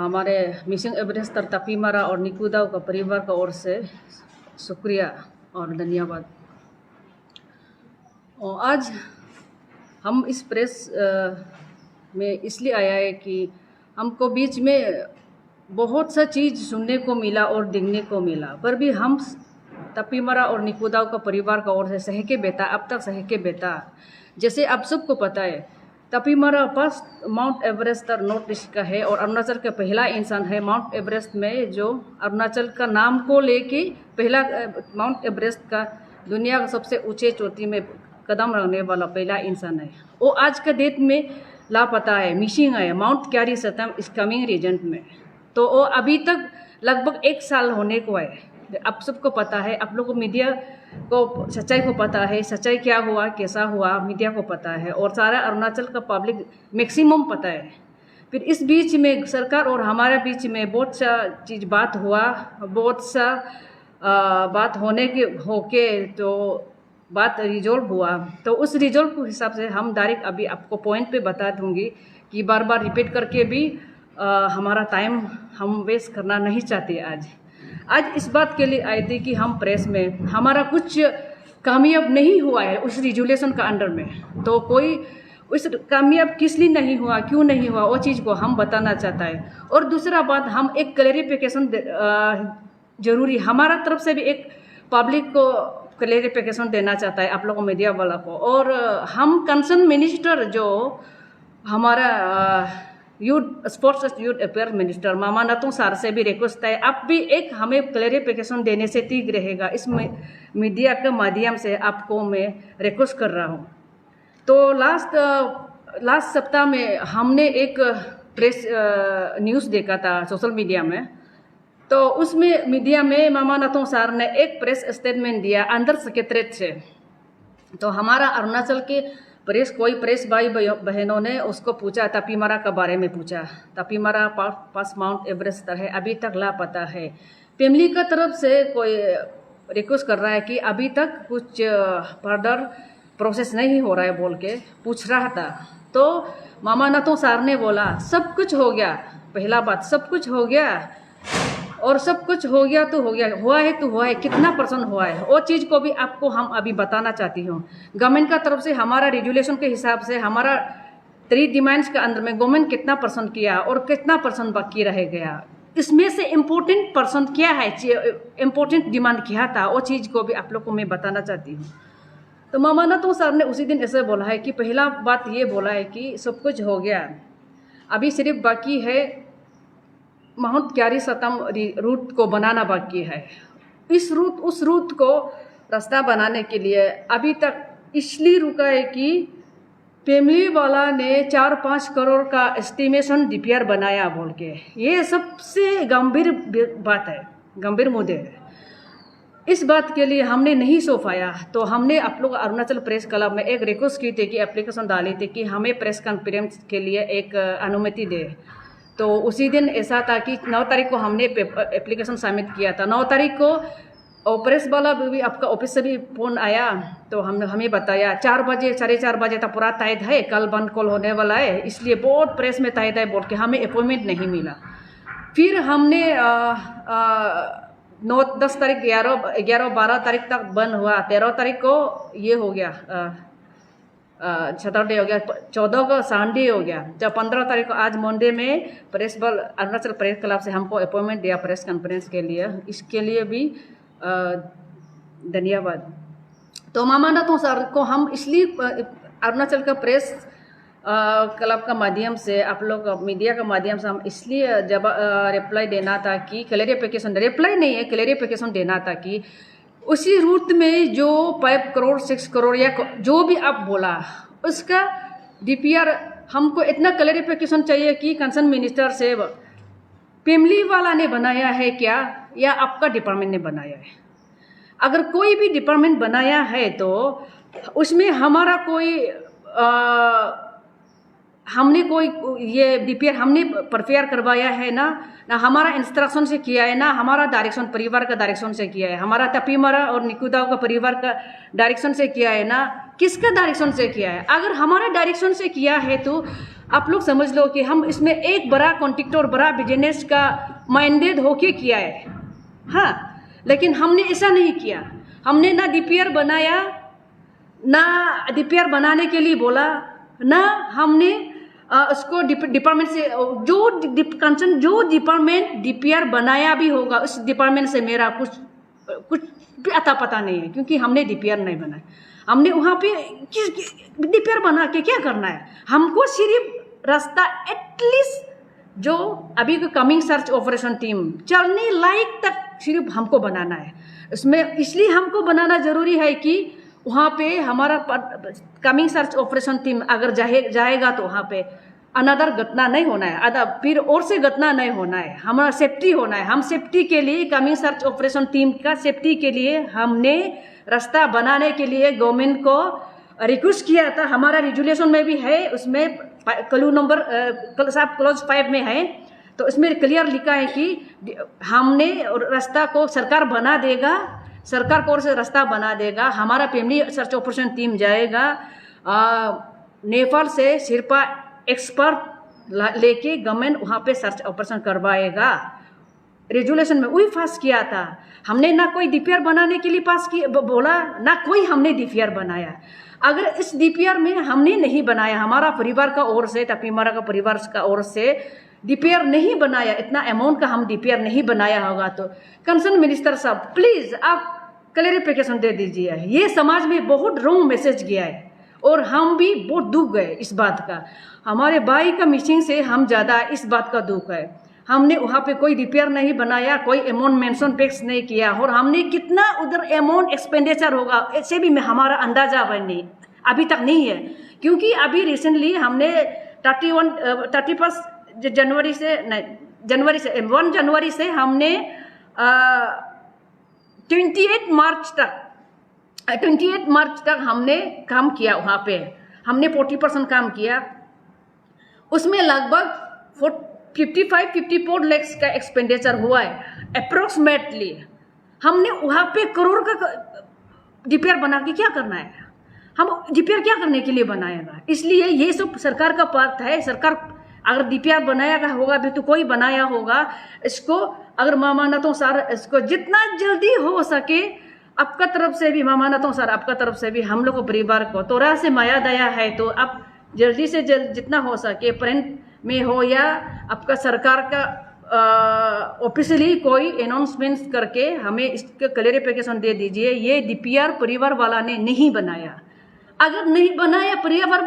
हमारे mission Everest तपीमरा और निकू दाव का परिवार का ओर से शुक्रिया और धन्यवाद। और आज हम इस प्रेस में इसलिए आया है कि हमको बीच में बहुत सा चीज़ सुनने को मिला और देखने को मिला, पर भी हम तपीमरा और निकू दाव का परिवार का ओर से सह के बेटा, अब तक सह के बेटा। जैसे आप सबको पता है, तपीमरा पास माउंट एवरेस्ट नॉर्थ ईस्ट का है और अरुणाचल का पहला इंसान है माउंट एवरेस्ट में जो अरुणाचल का नाम को लेके पहला माउंट एवरेस्ट का दुनिया का सबसे ऊंचे चोटी में कदम रखने वाला पहला इंसान है। वो आज का डेट में लापता है, मिसिंग है माउंट क्यारी सतम इस कमिंग रीजन में। तो वो अभी तक लगभग 1 साल होने को है। आप सबको पता है, आप लोग को मीडिया को सच्चाई को पता है, सच्चाई क्या हुआ कैसा हुआ मीडिया को पता है और सारा अरुणाचल का पब्लिक मैक्सिमम पता है। फिर इस बीच में सरकार और हमारे बीच में बहुत सा चीज़ बात हुआ, बहुत सा बात होके तो बात रिजॉल्व हुआ। तो उस रिजॉल्व के हिसाब से हम डायरेक्ट अभी आपको पॉइंट पे बता दूंगी कि बार बार रिपीट करके भी हमारा टाइम हम वेस्ट करना नहीं चाहते। आज इस बात के लिए आए थे कि हम प्रेस में हमारा कुछ कामयाब नहीं हुआ है उस रिजोल्यूशन का अंडर में। तो कोई उस कामयाब किस लिए नहीं हुआ, क्यों नहीं हुआ, वो चीज़ को हम बताना चाहता है। और दूसरा बात, हम एक क्लैरिफिकेशन जरूरी हमारा तरफ से भी एक पब्लिक को क्लैरिफिकेशन देना चाहता है आप लोगों मीडिया वाला को। और हम कंसर्न मिनिस्टर जो हमारा youth sports youth affair minister Mama Natung sir से भी रिक्वेस्ट है, आप भी एक हमें क्लैरिफिकेशन देने से ठीक रहेगा। इस मीडिया के माध्यम से आपको मैं रिक्वेस्ट कर रहा हूँ। तो लास्ट सप्ताह में हमने एक प्रेस न्यूज़ देखा था सोशल मीडिया में। तो उसमें मीडिया में मामा नातुंग सर ने एक प्रेस स्टेटमेंट दिया अंडर सेक्रेटरीट से। तो हमारा अरुणाचल के कोई प्रेस भाई बहनों ने उसको पूछा, तपीमरा के बारे में पूछा। तपीमरा पास माउंट एवरेस्ट है, अभी तक लापता है। फैमिली का तरफ से कोई रिक्वेस्ट कर रहा है कि अभी तक कुछ फर्दर प्रोसेस नहीं हो रहा है बोल के पूछ रहा था। तो मामा नातुंग सर ने बोला सब कुछ हो गया, पहला बात सब कुछ हो गया, और सब कुछ हो गया तो हो गया, हुआ है तो हुआ है, कितना % हुआ है वो चीज़ को भी आपको हम अभी बताना चाहती हूँ। गवर्नमेंट का तरफ से हमारा रेजुलेशन के हिसाब से हमारा 3 डिमांड्स के अंदर में गवर्नमेंट कितना % किया और कितना % बाकी रह गया, इसमें से इम्पोर्टेंट % क्या है, इम्पोर्टेंट डिमांड क्या था, वो चीज़ को भी आप लोग को मैं बताना चाहती हूँ। तो मामा नातुंग सर ने उसी दिन ऐसे बोला है कि पहला बात ये बोला है कि सब कुछ हो गया, अभी सिर्फ बाकी है माउंट क्यारी सतम रूट को बनाना बाकी है। उस रूट को रास्ता बनाने के लिए अभी तक इसलिए रुका है कि फैमिली वाला ने 4-5 करोड़ का एस्टिमेशन DPR बनाया बोल के। ये सबसे गंभीर बात है, गंभीर मुद्दे है। इस बात के लिए हमने नहीं सो पाया। तो हमने आप लोग अरुणाचल प्रेस क्लब में एक रिक्वेस्ट की थी कि एप्लीकेशन डाली थी कि हमें प्रेस कॉन्फ्रेंस के लिए एक अनुमति दे। तो उसी दिन ऐसा था कि 9 तारीख को हमने एप्लीकेशन सबमिट किया था। 9 तारीख को प्रेस वाला भी आपका ऑफिस से भी फ़ोन आया, तो हमें बताया 4 बजे 4:30 बजे तक पूरा टाइट है, कल बंद कॉल होने वाला है, इसलिए बहुत प्रेस में टाइट है बोल के हमें अपॉइंटमेंट नहीं मिला। फिर हमने 9-10 तारीख 11-12 तारीख तक बंद हुआ। 13 तारीख को ये हो गया, सैटरडे हो गया, 14 को संडे हो गया। जब 15 तारीख को आज मंडे में अरुणाचल प्रेस क्लब से हमको अपॉइंटमेंट दिया प्रेस कॉन्फ्रेंस के लिए, इसके लिए भी धन्यवाद। तो मामा नातुंग सर को हम इसलिए अरुणाचल का प्रेस क्लब का माध्यम से आप लोग मीडिया का माध्यम से हम इसलिए जब रिप्लाई देना था कि क्लैरिफिकेशन, रिप्लाई नहीं है क्लैरिफिकेशन देना था कि उसी रूट में जो 5 करोड़ 6 करोड़ या जो भी आप बोला उसका DPR हमको इतना क्लैरिफिकेशन चाहिए कि कंसर्न मिनिस्टर से फैमिली वाला ने बनाया है क्या या आपका डिपार्टमेंट ने बनाया है। अगर कोई भी डिपार्टमेंट बनाया है तो उसमें हमारा कोई हमने कोई ये डीपीआर हमने प्रिपेयर करवाया है ना हमारा इंस्ट्रक्शन से किया है, ना हमारा डायरेक्शन परिवार का डायरेक्शन से किया है, हमारा तपीमरा और निकुदाव का परिवार का डायरेक्शन से किया है, ना किसका डायरेक्शन से किया है। अगर हमारा डायरेक्शन से किया है तो आप लोग समझ लो कि हम इसमें एक बड़ा कॉन्ट्रैक्टर बड़ा बिजनेस का माइंडेड होके किया है। हाँ, लेकिन हमने ऐसा नहीं किया। हमने ना डीपीआर बनाया, ना डीपीआर बनाने के लिए बोला, ना हमने उसको डिपार्टमेंट से जो डिपार्टमेंट डीपीआर बनाया भी होगा उस डिपार्टमेंट से मेरा कुछ भी अता पता नहीं है, क्योंकि हमने डीपीआर नहीं बनाया। हमने वहाँ पे डीपीआर बना के क्या करना है। हमको सिर्फ रास्ता एटलीस्ट जो अभी कमिंग सर्च ऑपरेशन टीम चलने लायक तक सिर्फ हमको बनाना है। इसमें इसलिए हमको बनाना ज़रूरी है कि वहाँ पे हमारा कमिंग सर्च ऑपरेशन टीम अगर जाएगा तो वहाँ पे अनदर घटना नहीं होना है, फिर और से घटना नहीं होना है, हमारा सेफ्टी होना है। हम सेफ्टी के लिए कमिंग सर्च ऑपरेशन टीम का सेफ्टी के लिए हमने रास्ता बनाने के लिए गवर्नमेंट को रिक्वेस्ट किया था। हमारा रेजुलेशन में भी है, उसमें क्लू नंबर क्लॉज 5 में है, तो इसमें क्लियर लिखा है कि हमने रास्ता को सरकार बना देगा, सरकार को से रास्ता बना देगा। हमारा फैमिली सर्च ऑपरेशन टीम जाएगा, नेपाल से सिर्पा एक्सपर्ट लेके गवर्नमेंट वहाँ पे सर्च ऑपरेशन करवाएगा। रेजुलेशन में वही पास किया था। हमने ना कोई डीपीआर बनाने के लिए पास किया बोला, ना कोई हमने डीपीआर बनाया। अगर इस डीपीआर में हमने नहीं बनाया, हमारा परिवार का ओर से तपीमरा का परिवार का ओर से डीपीआर नहीं बनाया, इतना अमाउंट का हम डीपीआर नहीं बनाया होगा, तो कंसर्न मिनिस्टर साहब प्लीज़ आप क्लैरिफिकेशन दे दीजिए। ये समाज में बहुत रॉन्ग मैसेज गया है और हम भी बहुत दुख गए इस बात का। हमारे भाई का मिसिंग से हम ज़्यादा इस बात का दुख है। हमने वहाँ पे कोई डीपीआर नहीं बनाया, कोई अमाउंट मेंशन फिक्स नहीं किया, और हमने कितना उधर अमाउंट एक्सपेंडिचर होगा ऐसे भी हमारा अंदाजा नहीं अभी तक नहीं है, क्योंकि अभी रिसेंटली हमने 31 जनवरी से 1 जनवरी से हमने 28 मार्च तक हमने काम किया। वहाँ पे हमने 40% काम किया, उसमें लगभग 54 लाख का एक्सपेंडिचर हुआ है अप्रोक्सीमेटली। हमने वहाँ पे करोड़ का डीपीआर बना के क्या करना है, हम डीपीआर क्या करने के लिए बनाएगा। इसलिए ये सब सरकार का पार्ट है। सरकार अगर डीपीआर बनाया होगा भी तो कोई बनाया होगा, इसको अगर मामानतों सर इसको जितना जल्दी हो सके आपका तरफ से भी, मामानतों सर आपका तरफ से भी, हम लोग को परिवार को थोड़ा से माया दया है तो आप जल्दी से जल्द जितना हो सके प्रिंट में हो या आपका सरकार का ऑफिशियली कोई अनाउंसमेंट करके हमें इसका क्लैरिफिकेशन दे दीजिए। ये डीपीआर परिवार वाला ने नहीं बनाया। अगर नहीं बनाया, परिवार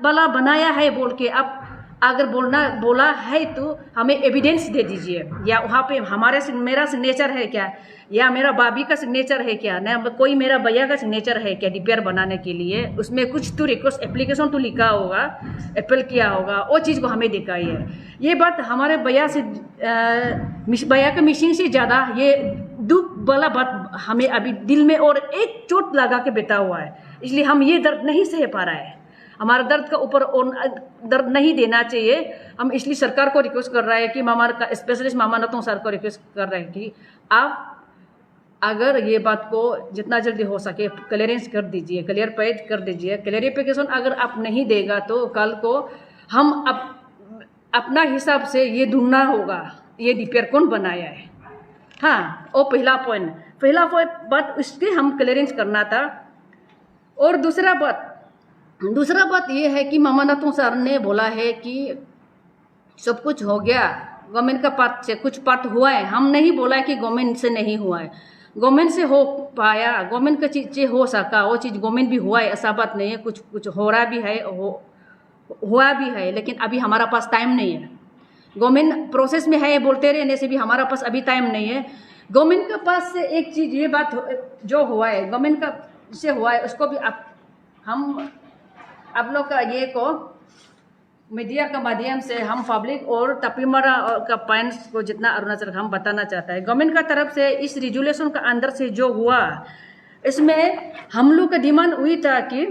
वाला बनाया है बोल के आप अगर बोला है तो हमें एविडेंस दे दीजिए, या वहाँ पे मेरा सिग्नेचर है क्या, या मेरा भाभी का सिग्नेचर है क्या, ना कोई मेरा भैया का सिग्नेचर है क्या डीपीआर बनाने के लिए। उसमें कुछ तो रिक्वेस्ट एप्लीकेशन तो लिखा होगा, अपील किया होगा, वो चीज़ को हमें दिखाई है। ये बात हमारे भैया का मिसिंग से ज़्यादा ये दुख वाला बात हमें अभी दिल में और एक चोट लगा के बैठा हुआ है। इसलिए हम ये दर्द नहीं सह पा रहा है, हमारा दर्द का ऊपर और दर्द नहीं देना चाहिए। हम इसलिए सरकार को रिक्वेस्ट कर रहे हैं कि स्पेशलिस्ट मामानतों सर को रिक्वेस्ट कर रहे हैं कि आप अगर ये बात को जितना जल्दी हो सके क्लियरेंस कर दीजिए, क्लियरफाइड कर दीजिए। क्लियरिफिकेशन अगर आप नहीं देगा तो कल को हम अपना हिसाब से ये ढूंढना होगा ये डीपीआर कौन बनाया है। हाँ, वो पहला पॉइंट बात उसके हम क्लियरेंस करना था। और दूसरा बात ये है कि मामानतों सर ने बोला है कि सब कुछ हो गया, गवर्नमेंट का पार्ट से कुछ पार्ट हुआ है। हम नहीं बोला है कि गवर्नमेंट से नहीं हुआ है, गवर्नमेंट से हो पाया, गवर्नमेंट का चीज़ हो सका, वो चीज़ गवर्नमेंट भी हुआ है, ऐसा बात नहीं है। कुछ हो रहा भी है, हुआ भी है, लेकिन अभी हमारा पास टाइम नहीं है। गवर्नमेंट प्रोसेस में है बोलते रहने से भी हमारा पास अभी टाइम नहीं है। गवर्नमेंट के पास से एक चीज़ ये बात जो हुआ है गवर्नमेंट का से हुआ है उसको भी आप लोग का ये को मीडिया का माध्यम से हम पब्लिक और तपीमरा का पॉइंट्स को जितना अरुणाचल हम बताना चाहता है। गवर्नमेंट का तरफ से इस रेजुलेशन का अंदर से जो हुआ इसमें हम लोग का डिमांड हुई था कि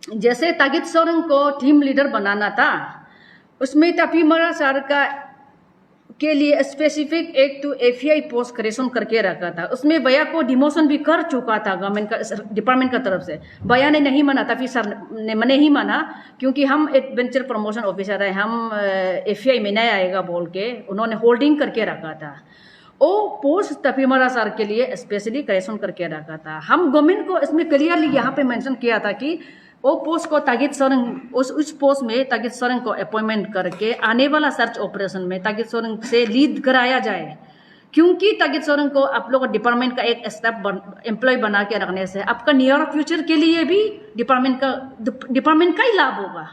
जैसे तागित सोरेंग को टीम लीडर बनाना था, उसमें तपीमरा सर का के लिए स्पेसिफिक एक तो एफआई पोस्ट क्रिएशन करके रखा था। उसमें भैया को डिमोशन भी कर चुका था गवर्नमेंट का, डिपार्टमेंट का तरफ से। भैया ने नहीं माना था, फिर सर ने मने ही माना, क्योंकि हम एडवेंचर प्रमोशन ऑफिसर है, हम एफआई में नहीं आएगा बोल के उन्होंने होल्डिंग करके रखा था। वो पोस्ट तपीमरा सर के लिए स्पेशली क्रिएशन करके रखा था। हम गवर्नमेंट को इसमें क्लियरली यहाँ पे मेंशन किया था कि वो पोस्ट को तागित सोरेंग, उस पोस्ट में तागित सोरेंग को अपॉइंटमेंट करके आने वाला सर्च ऑपरेशन में तागित सोरेंग से लीड कराया जाए, क्योंकि तागित सोरेंग को आप लोग डिपार्टमेंट का एक स्टाफ एम्प्लॉय बना के रखने से आपका नियर फ्यूचर के लिए भी डिपार्टमेंट का ही लाभ होगा।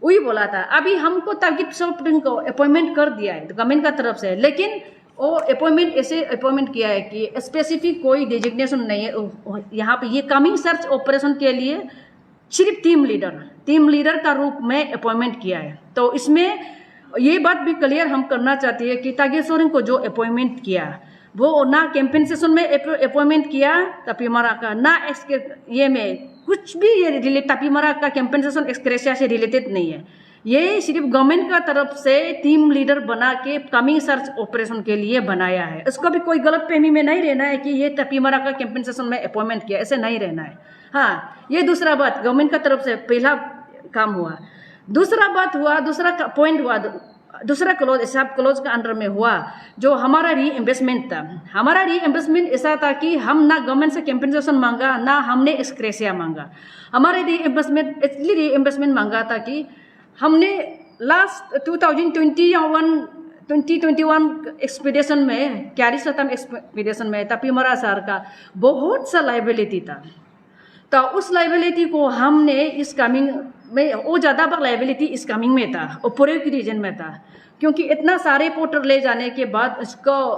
वही बोला था। अभी हमको तागित सोरेंग को अपॉइंटमेंट कर दिया है गवर्नमेंट का तरफ से, लेकिन वो अपॉइंटमेंट ऐसे अपॉइंटमेंट किया है कि स्पेसिफिक कोई डिजिग्नेशन नहीं है यहाँ पे। ये कमिंग सर्च ऑपरेशन के लिए सिर्फ टीम लीडर का रूप में अपॉइंटमेंट किया है। तो इसमें ये बात भी क्लियर हम करना चाहते हैं कि तागित सोरेंग को जो अपॉइंटमेंट किया वो ना कैंपेन में अपॉइंटमेंट किया तपीमरा का, ना ये में कुछ भी ये तपीमरा का कैंपेन एक्सक्रेशिया से रिलेटेड नहीं है। ये सिर्फ गवर्नमेंट का तरफ से टीम लीडर बना के कमिंग सर्च ऑपरेशन के लिए बनाया है। इसको भी कोई गलत फहमी में नहीं रहना है कि ये तपीमरा का कैंपेन में अपॉइंटमेंट किया, ऐसे नहीं रहना है। हाँ, ये दूसरा बात गवर्नमेंट का तरफ से पहला काम हुआ। दूसरा बात हुआ, दूसरा पॉइंट हुआ, दूसरा क्लोज सब क्लोज का अंडर में हुआ जो हमारा रीइंबर्समेंट था। हमारा रीइंबर्समेंट ऐसा था कि हम ना गवर्नमेंट से कैंपेन मांगा, ना हमने एक्सक्रेशिया मांगा। हमारे रीइंबर्समेंट इसलिए रीइंबर्समेंट मांगा था कि हमने लास्ट 2021 एक्सपीडिशन में, क्यारी सतम एक्सपीडिशन में तपीमरा सर का बहुत सा लाइबिलिटी था। तो उस लाइबिलिटी को हमने इस कमिंग में, वो ज़्यादा पर लाइबिलिटी इस कमिंग में था और पूरे रीजन में था, क्योंकि इतना सारे पोर्टर ले जाने के बाद उसको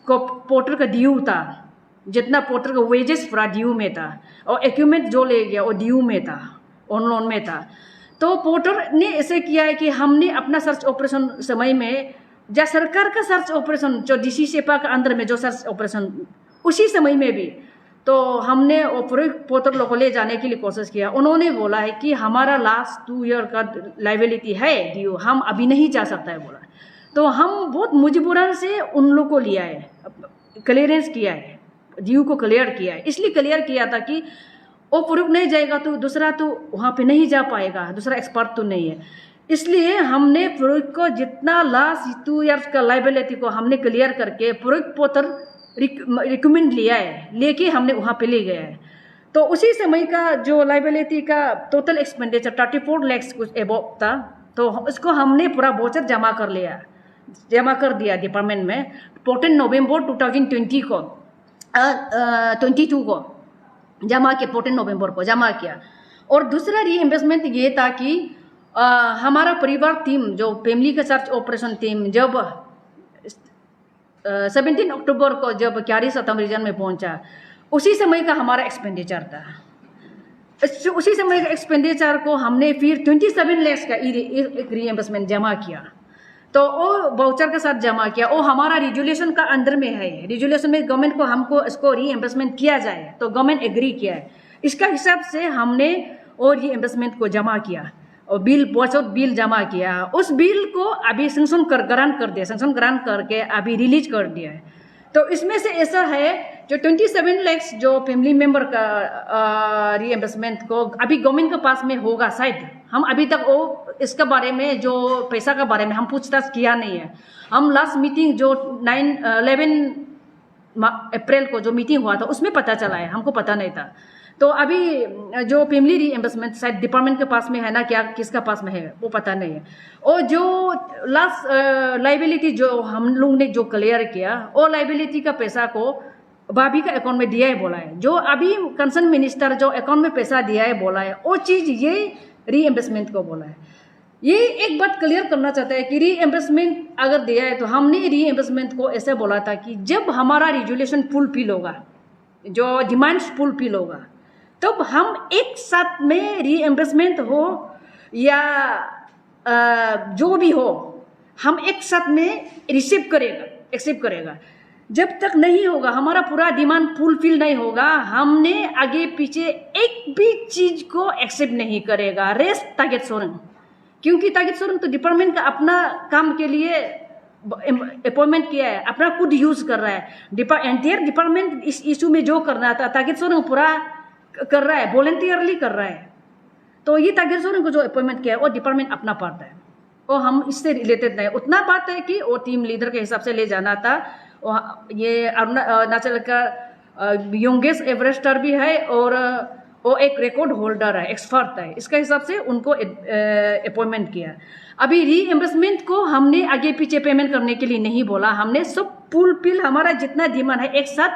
पोर्टर का ड्यू था, जितना पोर्टर का वेजेस पूरा ड्यू में था, और इक्विपमेंट जो ले गया वो ड्यू में था, ऑन लोन में था। तो पोर्टर ने ऐसे किया है कि हमने अपना सर्च ऑपरेशन समय में, या सरकार का सर्च ऑपरेशन जो डीसी सेपा का अंदर में जो सर्च ऑपरेशन, उसी समय में भी तो हमने पोर्टर लोग को ले जाने के लिए कोशिश किया। उन्होंने बोला है कि हमारा लास्ट 2 ईयर का लाइबिलिटी है ड्यू, हम अभी नहीं जा सकता है बोला। तो हम बहुत मजबूरन से उन लोग को लिया है, क्लियरेंस किया है, ड्यू को क्लियर किया है। इसलिए क्लियर किया था कि वो प्रूफ नहीं जाएगा तो दूसरा तो वहाँ पे नहीं जा पाएगा, दूसरा एक्सपर्ट तो नहीं है। इसलिए हमने प्रूफ को जितना लास्ट 2 ईयर्स का लाइबिलिटी को हमने क्लियर करके प्रूफ पोर्टर रिकमेंड लिया है, लेके हमने वहाँ पे ले गया है। तो उसी समय का जो लाइबिलिटी का टोटल एक्सपेंडिचर 34 लाख कुछ एबव था, तो उसको हमने पूरा वोचर जमा कर दिया डिपार्टमेंट में 14 नवंबर 2020 को 22 को जमा किया, 14 नवंबर को जमा किया। और दूसरा रीइंबर्समेंट ये था कि हमारा परिवार टीम, जो फैमिली का सर्च ऑपरेशन टीम जब 17 अक्टूबर को जब क्यारी सतम रीजन में पहुंचा, उसी समय का हमारा एक्सपेंडिचर था। उसी समय का एक्सपेंडिचर को हमने फिर 27 लाख का रीइंबर्समेंट जमा किया। तो वो वाउचर के साथ जमा किया, वो हमारा रिजोल्यूशन का अंदर में है। रिजोल्यूशन में गवर्नमेंट को हमको इसको रीइंबर्समेंट किया जाए, तो गवर्नमेंट एग्री किया है। इसका हिसाब से हमने वो रीइंबर्समेंट को जमा किया और बिल जमा किया। उस बिल को अभी सेंक्शन ग्रांट करके अभी रिलीज कर दिया है। तो इसमें से ऐसा है जो 27 लाख जो फैमिली मेंबर का रीइंबर्समेंट को अभी गवर्नमेंट के पास में होगा शायद। हम अभी तक वो इसके बारे में, जो पैसा के बारे में हम पूछताछ किया नहीं है। हम लास्ट मीटिंग जो 11 अप्रैल को जो मीटिंग हुआ था उसमें पता चला है, हमको पता नहीं था। तो अभी जो फैमिली रीइंबर्समेंट शायद डिपार्टमेंट के पास में है ना, क्या किसका पास में है वो पता नहीं है। और जो लास्ट लाइबिलिटी जो हम लोग ने जो क्लियर किया, वो लाइबिलिटी का पैसा को भाभी का अकाउंट में दिया है बोला है। जो अभी कंसर्न मिनिस्टर जो अकाउंट में पैसा दिया है बोला है, वो चीज़ ये रीइंबर्समेंट को बोला है। ये एक बात क्लियर करना चाहता है कि रीइंबर्समेंट अगर दिया है तो हमने रीइंबर्समेंट को ऐसे बोला था कि जब हमारा रिजोल्यूशन फुलफिल होगा, जो डिमांड्स फुलफिल होगा, तब हम एक साथ में रीइंबर्समेंट हो या जो भी हो, हम एक साथ में एक्सेप्ट करेगा। जब तक नहीं होगा, हमारा पूरा डिमांड फुलफिल नहीं होगा, हमने आगे पीछे एक भी चीज को एक्सेप्ट नहीं करेगा। रेस्ट तागित सोरेंग, क्योंकि तागित सोरेंग तो डिपार्टमेंट का अपना काम के लिए अपॉइंटमेंट किया है, अपना खुद यूज कर रहा है। एंटायर डिपार्टमेंट इस इशू में जो करना था तागित सोरेंग पूरा कर रहा है, वॉलंटियरली कर रहा है। तो ये तागित सोरेंग को जो अपॉइंटमेंट किया है वो डिपार्टमेंट अपना पार्ट है, और हम इससे रिलेटेड नहीं। उतना बात है कि वो टीम लीडर के हिसाब से ले जाना था। ये अरुणाचल का यंगेस्ट एवरेस्टर भी है, और वो एक रिकॉर्ड होल्डर है, एक्सपर्ट है, इसके हिसाब से उनको अपॉइंटमेंट किया। अभी रीएम्बर्समेंट को हमने आगे पीछे पेमेंट करने के लिए नहीं बोला, हमने सब फुलफिल हमारा जितना डिमांड है एक साथ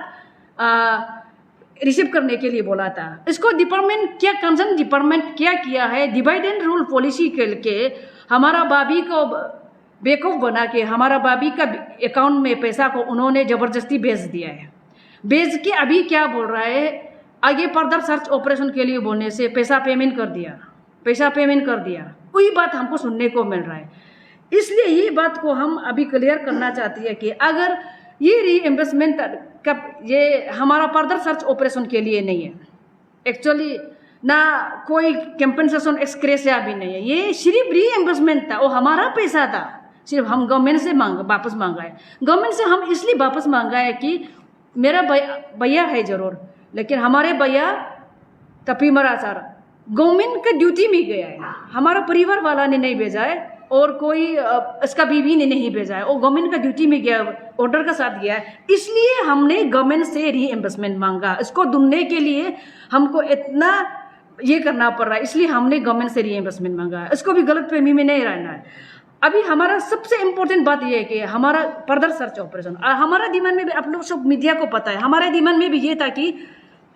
रिसीव करने के लिए बोला था। इसको डिपार्टमेंट क्या कंसर्न डिपार्टमेंट क्या किया है, डिवाइड एंड रूल पॉलिसी के हमारा बाबी को बेवकूफ़ बना के हमारा बाबी का अकाउंट में पैसा को उन्होंने ज़बरदस्ती भेज दिया है। भेज के अभी क्या बोल रहा है, आगे फर्दर सर्च ऑपरेशन के लिए बोलने से पैसा पेमेंट कर दिया। वही बात हमको सुनने को मिल रहा है। इसलिए ये बात को हम अभी क्लियर करना चाहती है कि अगर ये रीएम्बर्समेंट का ये हमारा फर्दर सर्च ऑपरेशन के लिए नहीं है, एक्चुअली ना कोई कंपनसेशन एक्सक्रेसिया भी नहीं है, ये सिर्फ रीएम्बर्समेंट था, वो हमारा पैसा था, सिर्फ हम गवर्नमेंट से वापस मांगा है। गवर्नमेंट से हम इसलिए वापस मांगा है कि मेरा भैया है ज़रूर, लेकिन हमारे भैया तपीमरा सर गवर्नमेंट का ड्यूटी में गया है, हमारा परिवार वाला ने नहीं भेजा है, और कोई इसका बीवी ने नहीं भेजा है, वो गवर्नमेंट का ड्यूटी में गया, ऑर्डर का साथ गया है। इसलिए हमने गवर्नमेंट से रीएम्बर्समेंट मांगा, इसको ढूंढने के लिए हमको इतना ये करना पड़ रहा है, इसलिए हमने गवर्नमेंट से रीएम्बर्समेंट मांगा। इसको भी गलत फहमी में नहीं रहना है। अभी हमारा सबसे इम्पोर्टेंट बात यह है कि हमारा फर्दर सर्च ऑपरेशन, हमारा दिमाग में भी आप लोग सब मीडिया को पता है, हमारे दिमाग में भी ये था कि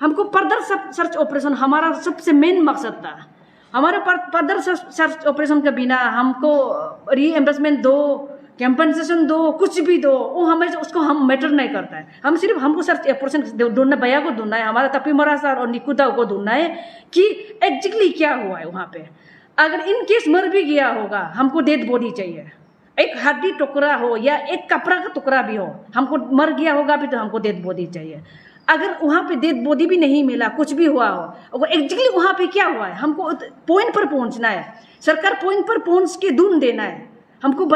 हमको फर्दर सर्च ऑपरेशन हमारा सबसे मेन मकसद था। हमारा फर्दर सर्च ऑपरेशन के बिना हमको रीएम्बर्समेंट दो, कंपनसेशन दो, कुछ भी दो, वो हमें उसको हम मैटर नहीं करता है। हमको सर्च ऑपरेशन ढूंढना, भैया को ढूंढना है, हमारा तपीमरा सर और निकुदा को ढूंढना है कि एग्जैक्टली क्या हुआ है वहाँ पे। अगर इन केस मर भी गया होगा, हमको डेड बॉडी चाहिए, एक हड्डी टुकड़ा हो या एक कपड़ा का टुकड़ा भी हो, हमको मर गया होगा भी तो हमको डेड बॉडी चाहिए। अगर वहाँ पे डेड बॉडी भी नहीं मिला, कुछ भी हुआ हो, अगर एग्जैक्टली वहाँ पे क्या हुआ है, हमको पॉइंट पर पहुँचना है। सरकार पॉइंट पर पहुँच के ढूंढ देना है हमको,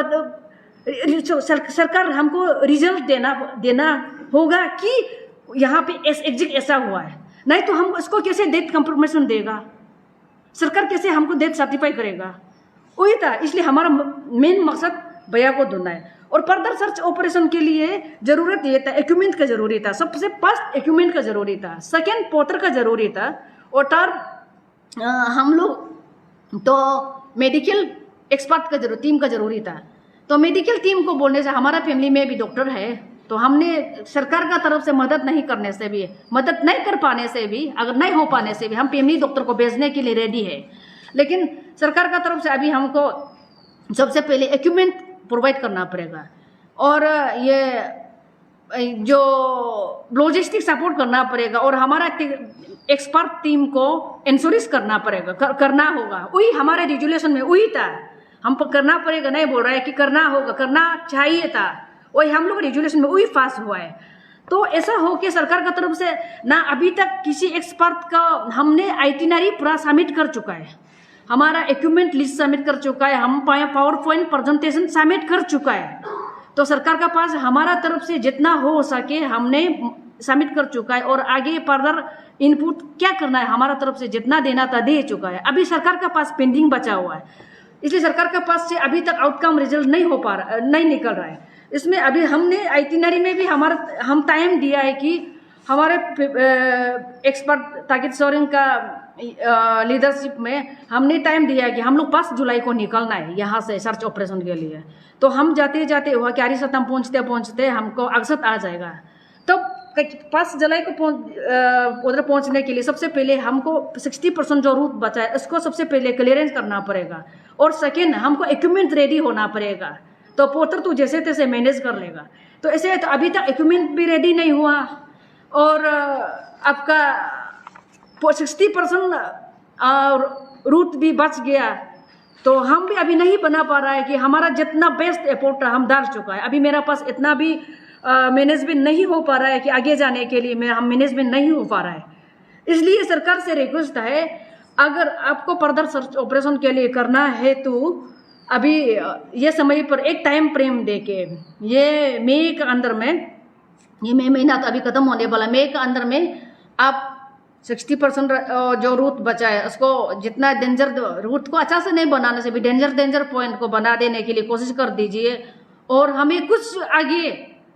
सरकार हमको रिजल्ट देना होगा कि यहाँ पे एग्जैक्ट ऐसा हुआ है, नहीं तो हम इसको कैसे डेथ कंफर्मेशन देगा, सरकार कैसे हमको डेथ सर्टिफाई करेगा। वही था, इसलिए हमारा मेन मकसद भैया को ढूंढना है। और फर्दर सर्च ऑपरेशन के लिए ज़रूरत ये था, इक्विपमेंट का ज़रूरी था, सबसे फर्स्ट इक्विपमेंट का ज़रूरी था, सेकेंड पोटर का ज़रूरी था, और थर्ड हम लोग तो मेडिकल एक्सपर्ट का टीम का ज़रूरी था। तो मेडिकल टीम को बोलने से, हमारा फैमिली में भी डॉक्टर है, तो हमने सरकार का तरफ से मदद नहीं करने से भी, मदद नहीं कर पाने से भी, अगर नहीं हो पाने से भी हम फैमिली डॉक्टर को भेजने के लिए रेडी है। लेकिन सरकार का तरफ से अभी हमको सबसे पहले इक्विपमेंट प्रोवाइड करना पड़ेगा, और ये जो लॉजिस्टिक सपोर्ट करना पड़ेगा, और हमारा एक्सपर्ट टीम को इंश्योरेंस करना पड़ेगा, करना होगा। वही हमारे रेजुलेशन में वही था, हम करना पड़ेगा नहीं बोल रहा है कि करना होगा, करना चाहिए था, वही हम लोग रेजुलेशन में वही पास हुआ है। तो ऐसा हो कि सरकार का तरफ से ना अभी तक किसी एक्सपर्ट का हमने आइटिनरी पूरा सबमिट कर चुका है, हमारा इक्विपमेंट लिस्ट सबमिट कर चुका है, हम पावर पॉइंट प्रेजेंटेशन सबमिट कर चुका है। तो सरकार का पास हमारा तरफ से जितना हो सके हमने सबमिट कर चुका है, और आगे फर्दर इनपुट क्या करना है हमारा तरफ से जितना देना था दे चुका है। अभी सरकार का पास पेंडिंग बचा हुआ है, इसलिए सरकार के पास से अभी तक आउटकम रिजल्ट नहीं निकल रहा है। इसमें अभी हमने आइटिनरी में भी हम टाइम दिया है कि हमारे एक्सपर्ट तागित सोरेंग का लीडरशिप में हमने टाइम दिया है कि हम लोग 5 जुलाई को निकलना है यहाँ से सर्च ऑपरेशन के लिए। तो हम जाते जाते हुआ क्यारी सतम पहुँचते हमको अगसत आ जाएगा। तो 5 जुलाई को उधर पहुँचने के लिए सबसे पहले हमको 60% जो रूट बचा है इसको सबसे पहले क्लियरेंस करना पड़ेगा, और सेकेंड हमको इक्विपमेंट रेडी होना पड़ेगा। तो पोतर तो जैसे तैसे मैनेज कर लेगा। तो ऐसे तो अभी तक इक्विपमेंट भी रेडी नहीं हुआ, और आपका 60% रूट भी बच गया। तो हम भी अभी नहीं बना पा रहा है कि हमारा जितना बेस्ट एफर्ट हम डाल चुका है। अभी मेरा पास इतना भी मैनेजमेंट नहीं हो पा रहा है कि आगे जाने के लिए हम मैनेजमेंट नहीं हो पा रहा है। इसलिए सरकार से रिक्वेस्ट है, अगर आपको फर्दर सर्च ऑपरेशन के लिए करना है तो अभी ये समय पर एक टाइम फ्रेम दे के, ये मई के अंदर में, ये मई महीना तो अभी ख़त्म होने वाला, मई के अंदर में आप 60% जो रूट बचा है उसको, जितना डेंजर रूट को अच्छा से नहीं बनाने से भी डेंजर पॉइंट को बना देने के लिए कोशिश कर दीजिए। और हमें कुछ आगे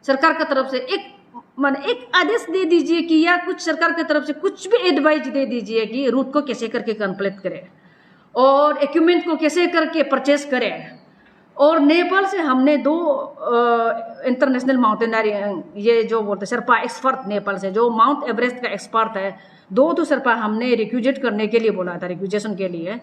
सरकार की तरफ से एक आदेश दे दीजिए कि, या कुछ सरकार की तरफ से कुछ भी एडवाइस दे दीजिए कि रूट को कैसे करके कंप्लीट करें और इक्विपमेंट को कैसे करके परचेस करें। और नेपाल से हमने 2 इंटरनेशनल माउंटेनरी, ये जो बोलते शेरपा एक्सपर्ट, नेपाल से जो माउंट एवरेस्ट का एक्सपर्ट है, 2 शेरपा हमने रिक्यूजेट करने के लिए बोला था, रिक्यूजेशन के लिए।